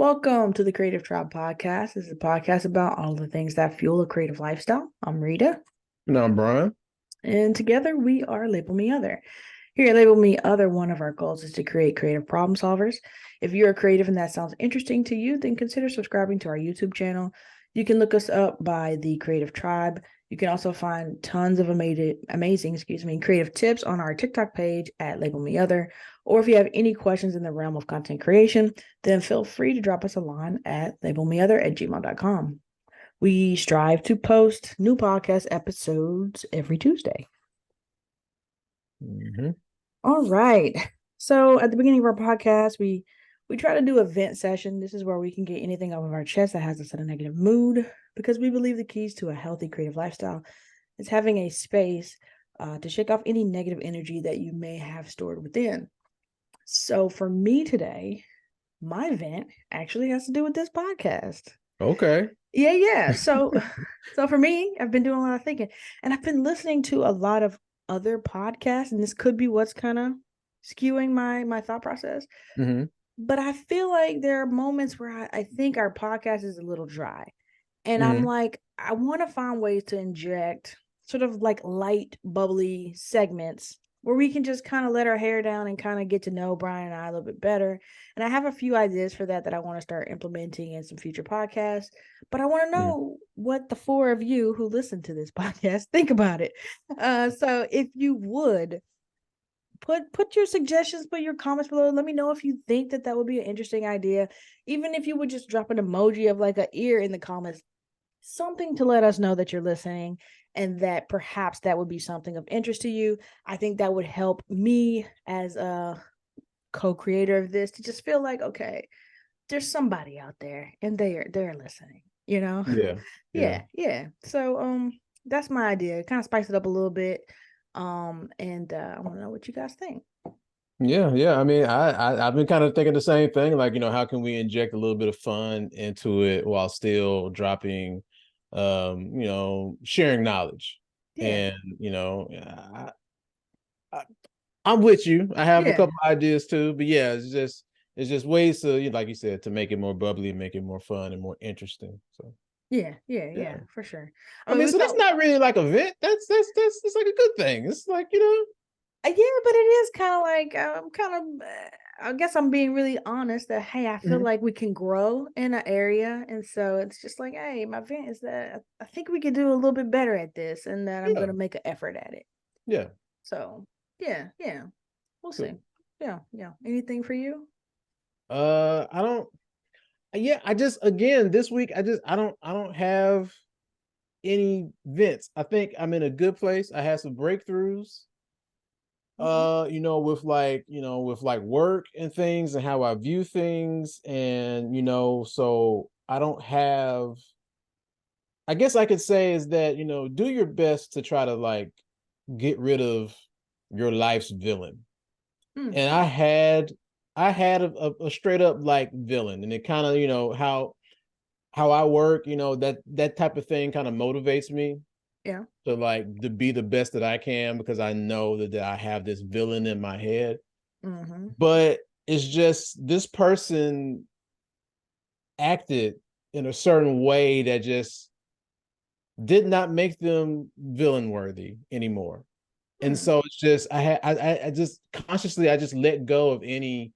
Welcome to the Creative Tribe Podcast. This is a podcast about all the things that fuel a creative lifestyle. I'm Rita. And I'm Brian. And together we are Label Me Other. Here at Label Me Other, one of our goals is to create creative problem solvers. If you're a creative and that sounds interesting to you, then consider subscribing to our YouTube channel. You can look us up by the Creative Tribe. You can also find tons of amazing creative tips on our TikTok page at Label Me Other. Or if you have any questions in the realm of content creation, then feel free to drop us a line at labelmeother@gmail.com. We strive to post new podcast episodes every Tuesday. All right. So at the beginning of our podcast, we try to do a vent session. This is where we can get anything off of our chest that has us in a negative mood, because we believe the keys to a healthy creative lifestyle is having a space to shake off any negative energy that you may have stored within. So for me today, my vent actually has to do with this podcast. Okay. Yeah. So for me, I've been doing a lot of thinking, and I've been listening to a lot of other podcasts, and this could be what's kind of skewing my thought process. Mm-hmm. But I feel like there are moments where I think our podcast is a little dry. And I'm Mm-hmm. like, I want to find ways to inject sort of like light, bubbly segments where we can just kind of let our hair down and kind of get to know Brian and I a little bit better. And I have a few ideas for that I want to start implementing in some future podcasts. But I want to know what the four of you who listen to this podcast think about it. So if you would put your suggestions, put your comments below. Let me know if you think that would be an interesting idea. Even if you would just drop an emoji of like an ear in the comments, something to let us know that you're listening and that perhaps that would be something of interest to you. I think that would help me as a co-creator of this to just feel like, okay, there's somebody out there and they're listening, you know? Yeah. Yeah. So that's my idea. Kind of spice it up a little bit. And I want to know what you guys think. Yeah. I mean, I've been kind of thinking the same thing. Like, how can we inject a little bit of fun into it while still dropping, sharing knowledge. Yeah. And, I'm with you. I have a Yeah. couple ideas too, but yeah, it's just ways to, like you said, to make it more bubbly, make it more fun and more interesting. So Yeah, for sure. I mean, mean, we so that's thought, not really like a vent. That's like a good thing. It's like, yeah, but it is kind of like, I guess I'm being really honest that, hey, I feel Mhm. like we can grow in an area. And so it's just like, hey, my vent is that I think we could do a little bit better at this and that I'm going Yeah. to make an effort at it. Yeah. So, yeah, we'll see. Cool. Yeah. Anything for you? I don't. Yeah, I just again this week I don't have any vents. I think I'm in a good place. I had some breakthroughs. Okay. With like work and things and how I view things, and so I don't have. I guess I could say is that do your best to try to like get rid of your life's villain. And I had a straight up like villain, and it kind of how I work, that type of thing kind of motivates me Yeah. to like to be the best that I can, because I know that I have this villain in my head. Mm-hmm. But it's just this person acted in a certain way that just did not make them villain worthy anymore. And Hmm. so it's just I just consciously I just let go of any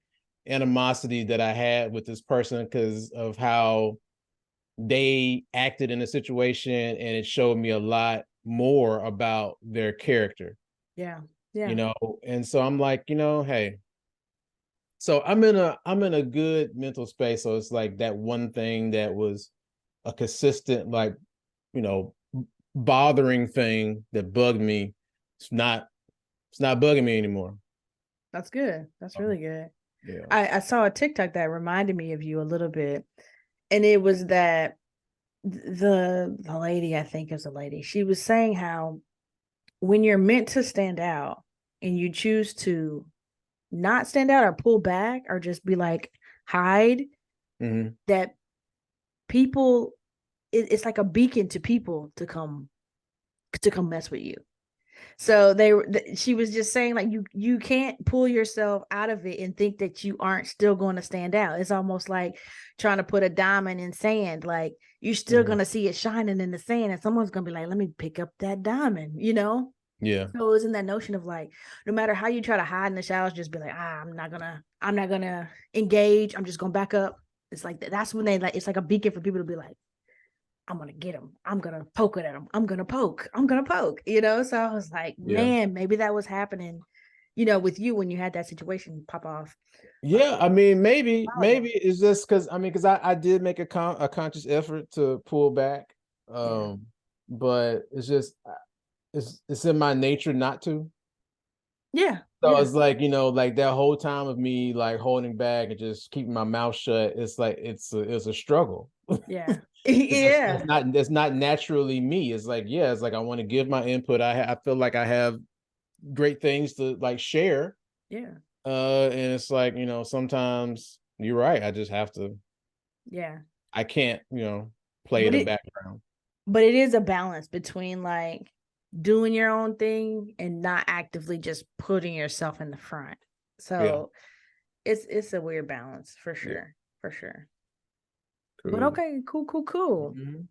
animosity that I had with this person because of how they acted in a situation, and it showed me a lot more about their character. Yeah. you Yeah. know and so I'm like, hey, so I'm in a good mental space. So it's like that one thing that was a consistent, like, you know bothering thing that bugged me. It's not bugging me anymore. That's good. That's really good. Yeah. I saw a TikTok that reminded me of you a little bit, and it was that the lady, I think is a lady, she was saying how when you're meant to stand out and you choose to not stand out or pull back or just be like hide, Mm-hmm. that people, it's like a beacon to people to come mess with you. So she was just saying like you can't pull yourself out of it and think that you aren't still going to stand out. It's almost like trying to put a diamond in sand. Like you're still Mhm. going to see it shining in the sand, and someone's going to be like, "Let me pick up that diamond," you know. Yeah. So it's in that notion of like, no matter how you try to hide in the shadows, just be like, I'm not gonna engage. I'm just gonna back up. It's like that's when they like. It's like a beacon for people to be like, I'm gonna get him. I'm gonna poke it at him. I'm gonna poke. I'm gonna poke. You know. So I was like, Yeah. man, maybe that was happening, you know, with you when you had that situation pop off. A Yeah, I mean, while ago. maybe it's just because I mean, because I did make a conscious effort to pull back, Yeah. but it's just it's in my nature not to. Yeah. So Yeah. it's like, like that whole time of me like holding back and just keeping my mouth shut, it's like it's a struggle. Yeah. Because Yeah. that's not naturally me. It's like, yeah, it's like I want to give my input. I feel like I have great things to like share. Yeah. And it's like, sometimes you're right. I just have to, Yeah. I can't, play But the it background. but it is a balance between like doing your own thing and not actively just putting yourself in the front. Yeah. So it's a weird balance for Yeah. sure. For sure. But Cool. okay, cool, cool, cool. Mhm.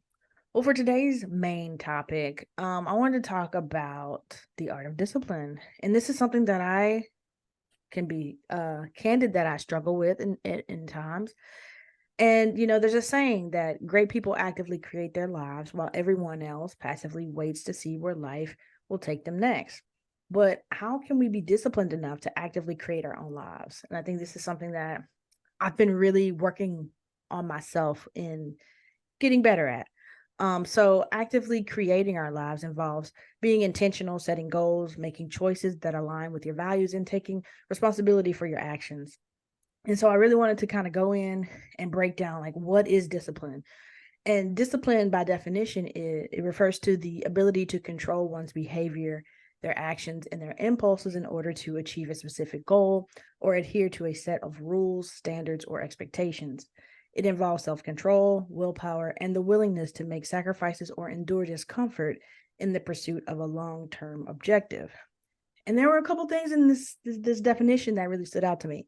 Well, for today's main topic, I wanted to talk about the art of discipline. And this is something that I can be candid that I struggle with in times. And you know, there's a saying that great people actively create their lives while everyone else passively waits to see where life will take them next. But how can we be disciplined enough to actively create our own lives? And I think this is something that I've been really working on myself in getting better at. So actively creating our lives involves being intentional, setting goals, making choices that align with your values, and taking responsibility for your actions. And so I really wanted to kind of go in and break down like what is discipline. And discipline by definition it refers to the ability to control one's behavior, their actions, and their impulses in order to achieve a specific goal or adhere to a set of rules, standards, or expectations. It involves self-control, willpower, and the willingness to make sacrifices or endure discomfort in the pursuit of a long-term objective. And there were a couple things in this definition that really stood out to me.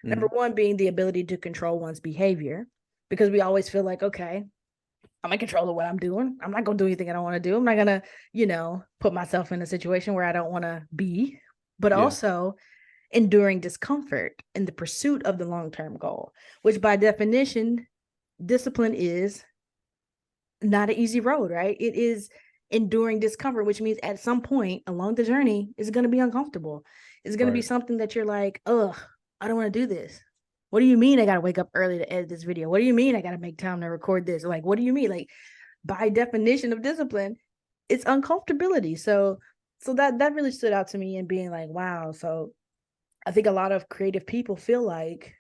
Number Mhm. one being the ability to control one's behavior, because we always feel like, okay, I'm in control of what I'm doing. I'm not going to do anything I don't want to do. I'm not going to, you know, put myself in a situation where I don't want to be, but Yeah. also enduring discomfort in the pursuit of the long term goal, which by definition, discipline is not an easy road, right? It is enduring discomfort, which means at some point along the journey, it's going to be uncomfortable. It's going to be Right. something that you're like, ugh, I don't want to do this. What do you mean I got to wake up early to edit this video? What do you mean I got to make time to record this? Like, what do you mean? Like, by definition of discipline, it's uncomfortability. So that really stood out to me and being like, wow. So I think a lot of creative people feel like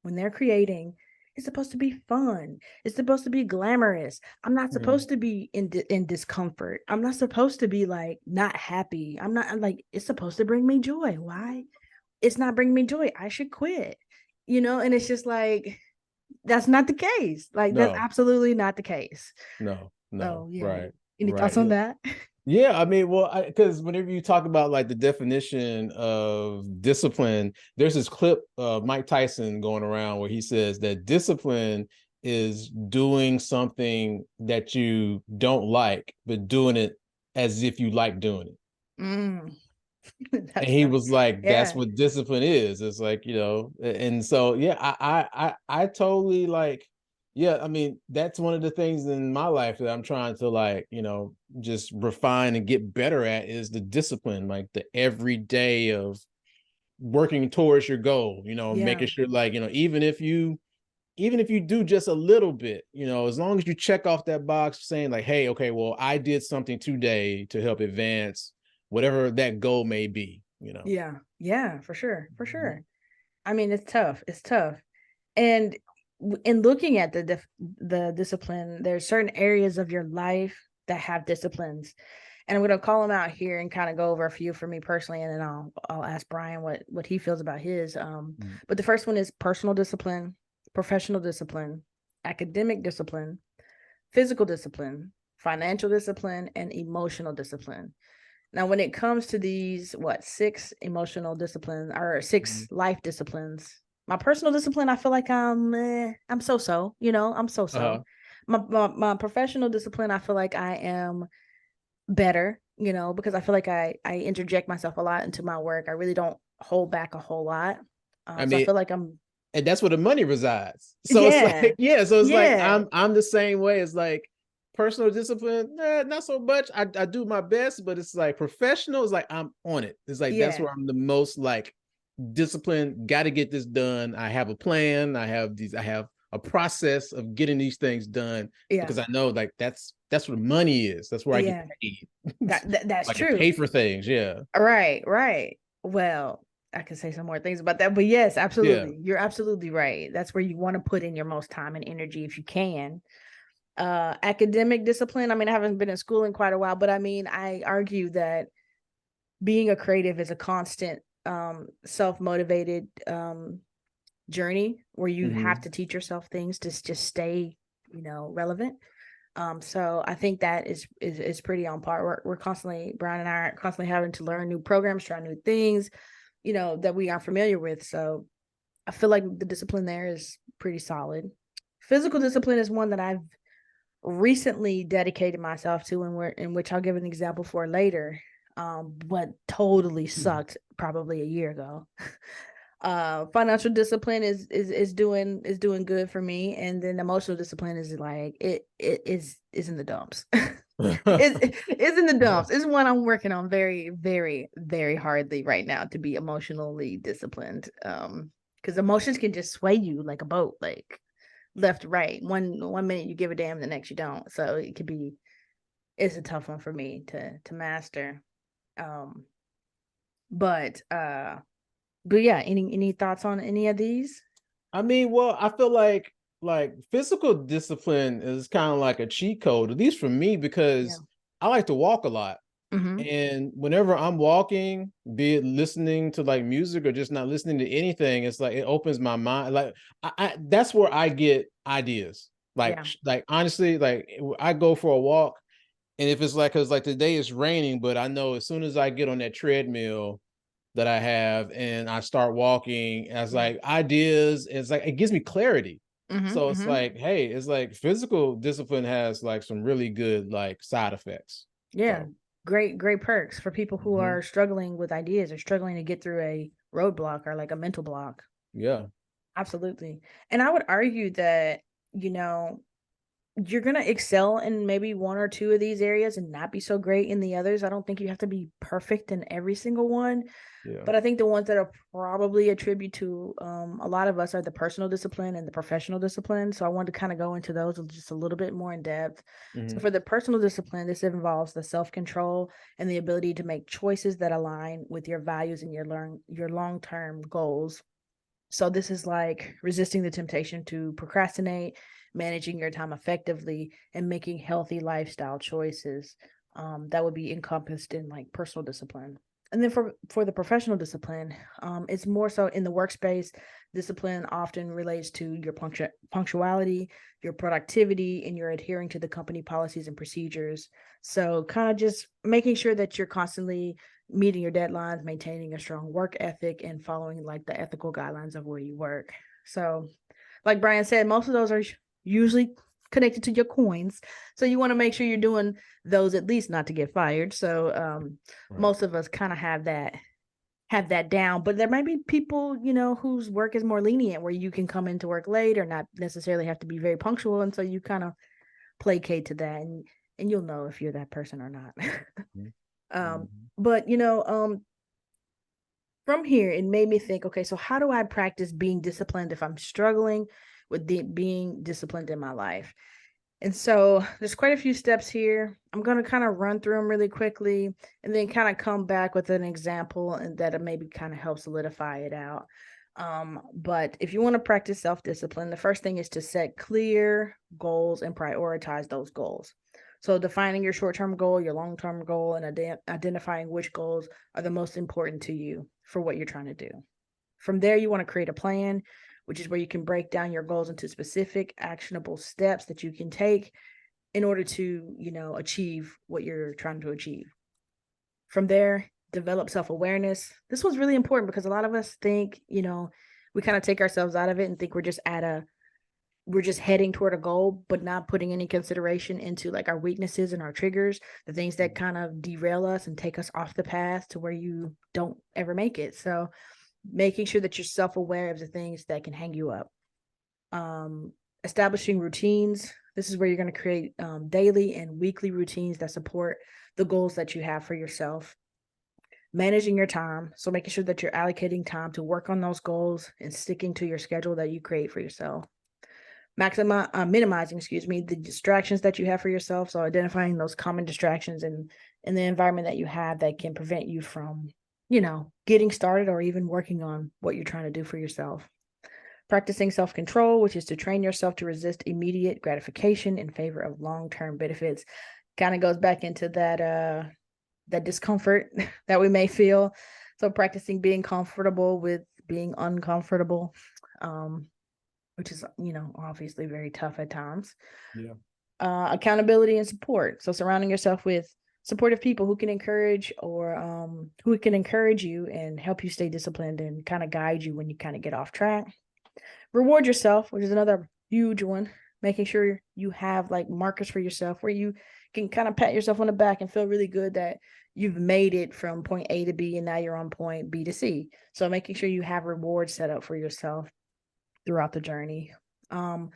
when they're creating, it's supposed to be fun. It's supposed to be glamorous. I'm not Mhm. supposed to be in discomfort. I'm not supposed to be like not happy. I'm like it's supposed to bring me joy. Why? It's not bringing me joy. I should quit. You know, and it's just like that's not the case. Like that's No, absolutely not the case. no. So yeah. Right. Any thoughts on Right. that? Yeah, I mean, well, because whenever you talk about like the definition of discipline, there's this clip of Mike Tyson going around where he says that discipline is doing something that you don't like, but doing it as if you like doing it. Mm, And that's he tough. was like, "That's Yeah. what discipline is." It's like, and so yeah, I totally like, yeah. I mean, that's one of the things in my life that I'm trying to like, just refine and get better at is the discipline, like the every day of working towards your goal. Yeah. Making sure like, even if you do just a little bit, as long as you check off that box saying like, hey, okay, well, I did something today to help advance whatever that goal may be. Yeah. Yeah, for sure. For Mhm. sure. I mean, it's tough. It's tough. And in looking at the discipline, there's certain areas of your life that have disciplines. And I'm going to call them out here and kind of go over a few for me personally, and then I'll ask Brian what he feels about his. Mm. But the first one is personal discipline, professional discipline, academic discipline, physical discipline, financial discipline, and emotional discipline. Now, when it comes to these, six emotional disciplines or Mhm. six life disciplines, my personal discipline, I feel like I'm so-so, I'm so-so. Uh-huh. My professional discipline, I feel like I am better, because I feel like I interject myself a lot into my work. I really don't hold back a whole lot. I So I mean, feel like I'm, and that's where the money resides. So it's yeah, like, yeah, so it's like yeah, I'm the same way. It's like personal discipline, not so much. I do my best, but it's like professional, it's like I'm on it. It's like that's yeah, where I'm the most like disciplined, got to get this done. I have a plan, I have a process of getting these things done yeah, because I know like that's where the money is. That's where I get yeah. paid. That's Like I true. pay for things. Yeah. Right, right. Well, I could say some more things about that, but yes, Yeah. absolutely. You're absolutely right. That's where you want to put in your most time and energy if you can. Academic discipline. I mean, I haven't been in school in quite a while, but I mean, I argue that being a creative is a constant self-motivated journey where you have Mm-hmm. to teach yourself things to just stay, relevant. So I think that is pretty on par. We're constantly, Brian and I are constantly having to learn new programs, try new things, that we aren't familiar with. So I feel like the discipline there is pretty solid. Physical discipline is one that I've recently dedicated myself to, and in which I'll give an example for later. But totally sucked probably a year ago. Financial discipline is doing good for me, and then emotional discipline is like it is in the dumps. It's in the dumps. It's one I'm working on very, very, very hardly right now to be emotionally disciplined. Because emotions can just sway you like a boat, like left, right. One minute you give a damn, the next you don't. So it's a tough one for me to master. Um, but uh, but yeah, any thoughts on any of these? I mean, well, I feel like physical discipline is kind of like a cheat code, at least for me, Yeah. because I like to walk a lot. Mm-hmm. And whenever I'm walking, be it listening to like music or just not listening to anything, it's like it opens my mind. Like that's where I get ideas. Yeah. Like honestly, like I go for a walk, and if it's like because like today it's raining, but I know as soon as I get on that treadmill that I have and I start walking, as Yeah. like ideas, it's like it gives me clarity. Mm-hmm. So it's Mm-hmm. like, hey, it's like physical discipline has like some really good like side effects. Yeah. So Great perks for people who mhm. are struggling with ideas or struggling to get through a roadblock or like a mental block. Yeah. Absolutely. And I would argue that, you know, you're going to excel in maybe one or two of these areas and not be so great in the others. I don't think you have to be perfect in every single one. Yeah. But I think the ones that are probably attribute to a lot of us are the personal discipline and the professional discipline. So I wanted to kind of go into those just a little bit more in depth. So Hmm. for the personal discipline, this involves the self-control and the ability to make choices that align with your values and your long-term goals. So this is like resisting the temptation to procrastinate, managing your time effectively, and making healthy lifestyle choices. That would be encompassed in like personal discipline. And then for the professional discipline, it's more so in the workspace. Discipline often relates to your punctuality, your productivity, and your adhering to the company policies and procedures. So kind of just making sure that you're constantly meeting your deadlines, maintaining a strong work ethic, and following like the ethical guidelines of where you work. So, like Brian said, most of those are usually connected to your coins. So you want to make sure you're doing those at least not to get fired. So Right. most of us kind of have that down, but there might be people, whose work is more lenient where you can come into work late or not necessarily have to be very punctual. And so you kind of placate to that, and you'll know if you're that person or not. um, Mm-hmm. but from here, it made me think, okay, so how do I practice being disciplined if I'm struggling with being disciplined in my life? And so there's quite a few steps here. I'm going to kind of run through them really quickly and then kind of come back with an example and that maybe kind of help solidify it out. But if you want to practice self-discipline, the first thing is to set clear goals and prioritize those goals. So defining your short-term goal, your long-term goal, and identifying which goals are the most important to you for what you're trying to do. From there, you want to create a plan, which is where you can break down your goals into specific actionable steps that you can take in order to, achieve what you're trying to achieve. From there, develop self-awareness. This was really important because a lot of us think, we kind of take ourselves out of it and think we're just heading toward a goal, but not putting any consideration into like our weaknesses and our triggers, the things that kind of derail us and take us off the path to where you don't ever make it. So making sure that you're self-aware of the things that can hang you up. Establishing routines. This is where you're going to create daily and weekly routines that support the goals that you have for yourself. Managing your time. So making sure that you're allocating time to work on those goals and sticking to your schedule that you create for yourself. Minimizing, the distractions that you have for yourself. So identifying those common distractions in the environment that you have that can prevent you from, getting started or even working on what you're trying to do for yourself. Practicing self-control, which is to train yourself to resist immediate gratification in favor of long-term benefits. Kind of goes back into that discomfort that we may feel. So practicing being comfortable with being uncomfortable, which is, obviously very tough at times. Yeah. Accountability and support. So surrounding yourself with supportive people who can encourage you and help you stay disciplined and kind of guide you when you kind of get off track. Reward yourself, which is another huge one. Making sure you have like markers for yourself where you can kind of pat yourself on the back and feel really good that you've made it from point A to B and now you're on point B to C. So making sure you have rewards set up for yourself throughout the journey. Learn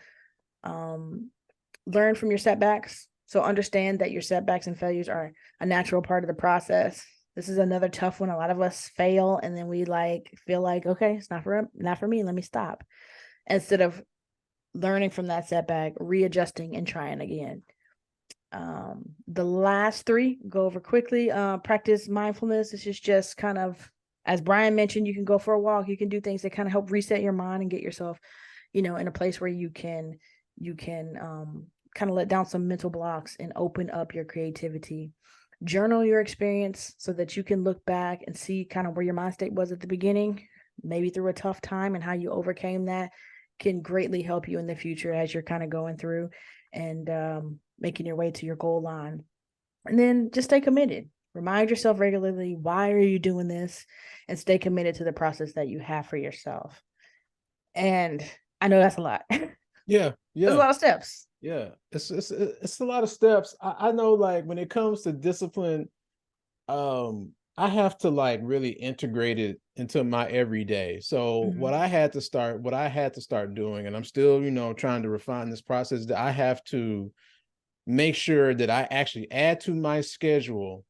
from your setbacks. So understand that your setbacks and failures are a natural part of the process. This is another tough one. A lot of us fail and then we feel like, okay, it's not for me. Let me stop. Instead of learning from that setback, readjusting and trying again. The last three, go over quickly. Practice mindfulness. This is just kind of, as Brian mentioned, you can go for a walk. You can do things that kind of help reset your mind and get yourself, in a place where you can kind of let down some mental blocks and open up your creativity. Journal your experience so that you can look back and see kind of where your mind state was at the beginning, maybe through a tough time, and how you overcame that can greatly help you in the future as you're kind of going through and making your way to your goal line. And then just stay committed. Remind yourself regularly, why are you doing this? And stay committed to the process that you have for yourself. And I know that's a lot. Yeah. There's a lot of steps. Yeah. It's a lot of steps. I know, like, when it comes to discipline, I have to like really integrate it into my everyday. So what I had to start doing, and I'm still, trying to refine this process, that I have to make sure that I actually add to my schedule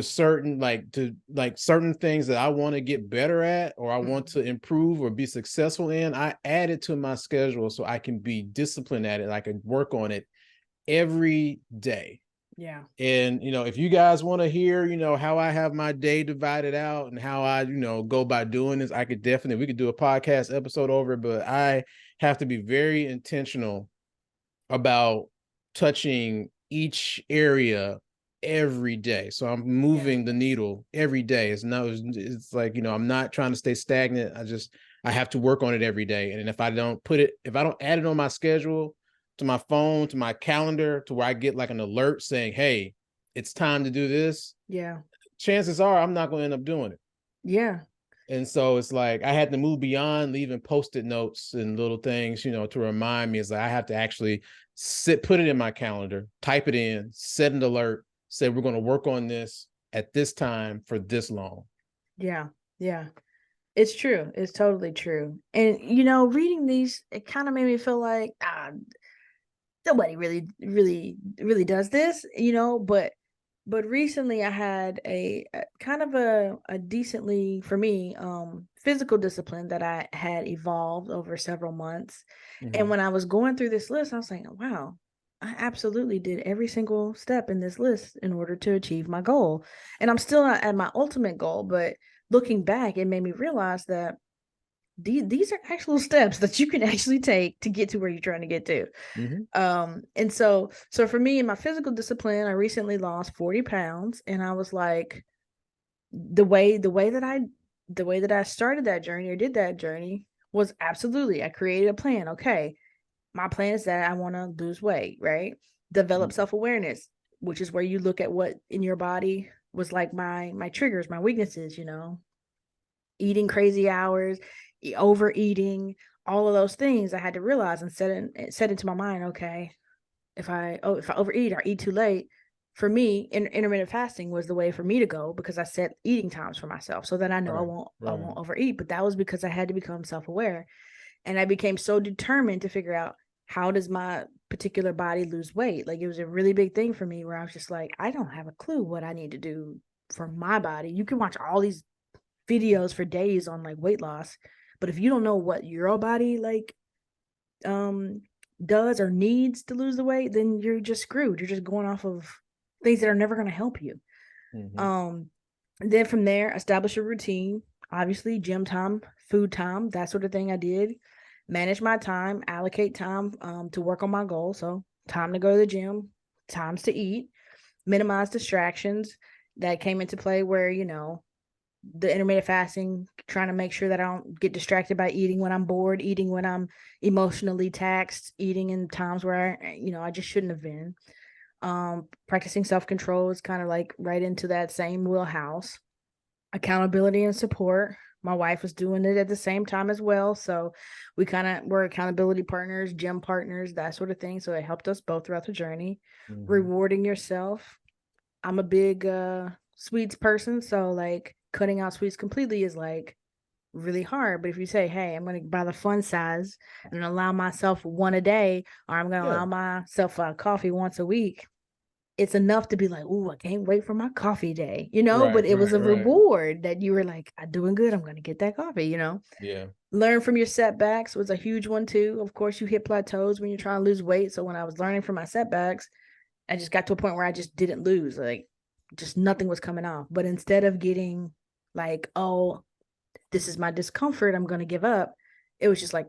certain things that I want to get better at, or I want to improve or be successful in. I add it to my schedule so I can be disciplined at it. I can work on it every day. Yeah. And, if you guys want to hear, how I have my day divided out and how I, go about doing this, we could do a podcast episode over it, but I have to be very intentional about touching each area every day. So I'm moving the needle every day. It's like, I'm not trying to stay stagnant. I have to work on it every day. And if I don't add it on my schedule, to my phone, to my calendar, to where I get like an alert saying, hey, it's time to do this. Yeah. Chances are I'm not going to end up doing it. Yeah. And so it's like I had to move beyond leaving Post-it notes and little things, to remind me. It's like I have to actually put it in my calendar, type it in, set an alert, say we're going to work on this at this time for this long. Yeah. Yeah. It's true. It's totally true. And, reading these, it kind of made me feel like, nobody really does this, but recently I had a kind of a decently, for me, physical discipline that I had evolved over several months. And when I was going through this list, I was like, wow, I absolutely did every single step in this list in order to achieve my goal. And I'm still not at my ultimate goal, but looking back, it made me realize that these are actual steps that you can actually take to get to where you're trying to get to. And so for me, in my physical discipline, I recently lost 40 pounds, and I was like, the way that I started that journey or did that journey was absolutely, I created a plan. Okay, my plan is that I want to lose weight, right? Develop self-awareness, which is where you look at what in your body was like my triggers, my weaknesses, eating crazy hours, overeating, all of those things I had to realize and set into my mind, okay, if I overeat or eat too late, for me, intermittent fasting was the way for me to go because I set eating times for myself so that I know Right. I Right. won't overeat. But that was because I had to become self-aware. And I became so determined to figure out, how does my particular body lose weight? Like, it was a really big thing for me where I was just like, I don't have a clue what I need to do for my body. You can watch all these videos for days on like weight loss, but if you don't know what your body like um does or needs to lose the weight, then you're just screwed. You're just going off of things that are never going to help you. Mm-hmm. um then from there, establish a routine. Obviously, gym time, food time, that sort of thing. I did manage my time, allocate time to work on my goal. So time to go to the gym, times to eat, minimize distractions. That came into play where, the intermittent fasting, trying to make sure that I don't get distracted by eating when I'm bored, eating when I'm emotionally taxed, eating in times where I just shouldn't have been. Practicing self-control is kind of like right into that same wheelhouse. Accountability and support. My wife was doing it at the same time as well, so we kind of were accountability partners, gym partners, that sort of thing. So it helped us both throughout the journey. Mm-hmm. Rewarding yourself. I'm a big sweets person, so like cutting out sweets completely is like really hard. But if you say, hey, I'm going to buy the fun size and allow myself one a day, or I'm going to Yeah. allow myself coffee once a week, it's enough to be like, oh, I can't wait for my coffee day, Right. but it was Right. a Right. reward that you were like, I'm doing good. I'm going to get that coffee. Yeah. Learn from your setbacks was a huge one too. Of course, you hit plateaus when you're trying to lose weight. So when I was learning from my setbacks, I just got to a point where I just didn't lose. Like, just nothing was coming off. But instead of getting like, oh, this is my discomfort, I'm going to give up, it was just like,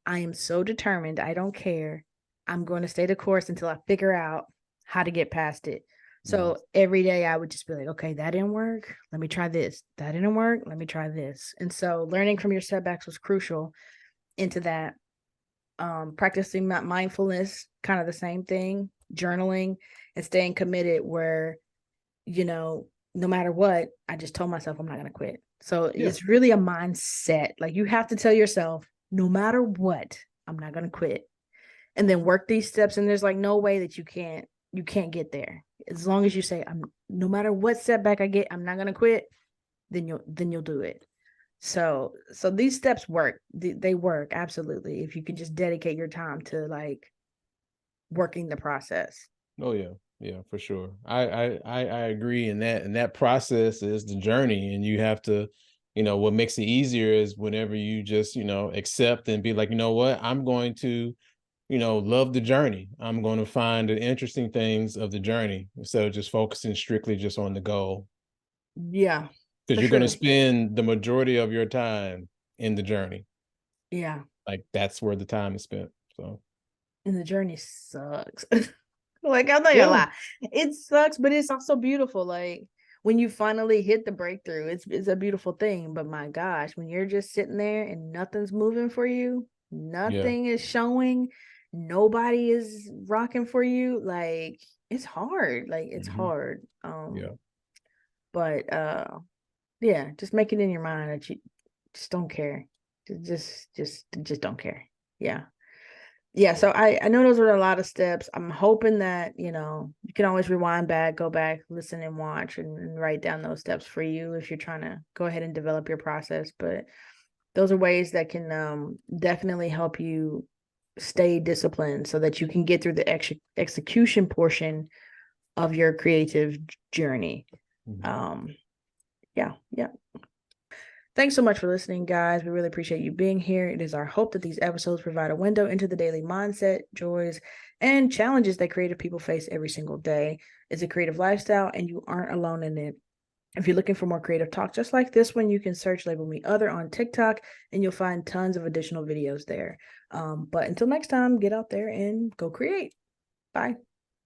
I am so determined. I don't care. I'm going to stay the course until I figure out how to get past it. Mhm. So every day I would just be like, okay, that didn't work. Let me try this. That didn't work. Let me try this. And so learning from your setbacks was crucial into that. Practicing that mindfulness, kind of the same thing, journaling and staying committed where, no matter what, I just told myself I'm not going to quit. So Yeah. it's really a mindset. Like, you have to tell yourself, no matter what, I'm not going to quit. And then work these steps. And there's like no way that you can't get there. As long as you say, I'm no matter what setback I get, I'm not going to quit, then you'll do it. So these steps work. They work absolutely if you can just dedicate your time to like working the process. Oh yeah. Yeah, for sure. I agree in that. And that process is the journey. And you have to, what makes it easier is whenever you just, accept and be like, you know what, I'm going to, love the journey. I'm going to find the interesting things of the journey instead of just focusing strictly just on the goal. Yeah, Because for you're going to sure. spend the majority of your time in the journey. Yeah. Like that's where the time is spent. So And the journey sucks. Like, I'm not gonna yeah. lie. It sucks, but it's also beautiful. Like, when you finally hit the breakthrough, it's a beautiful thing. But my gosh, when you're just sitting there and nothing's moving for you, Yeah. nothing is showing, nobody is rocking for you, like, it's hard. Like, it's Hmm. hard. Yeah. But yeah, just make it in your mind that you just don't care. Just don't care. Yeah. Yeah, Yeah. so I know those are a lot of steps. I'm hoping that, you can always rewind back, go back, listen and watch and write down those steps for you if you're trying to go ahead and develop your process. But those are ways that can definitely help you stay disciplined so that you can get through the execution portion of your creative journey. Mhm. Um, yeah, yeah. Thanks so much for listening, guys. We really appreciate you being here. It is our hope that these episodes provide a window into the daily mindset, joys, and challenges that creative people face every single day. It's a creative lifestyle, and you aren't alone in it. If you're looking for more creative talk just like this one, you can search Label Me Other on TikTok, and you'll find tons of additional videos there. But until next time, get out there and go create. Bye.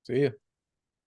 See ya.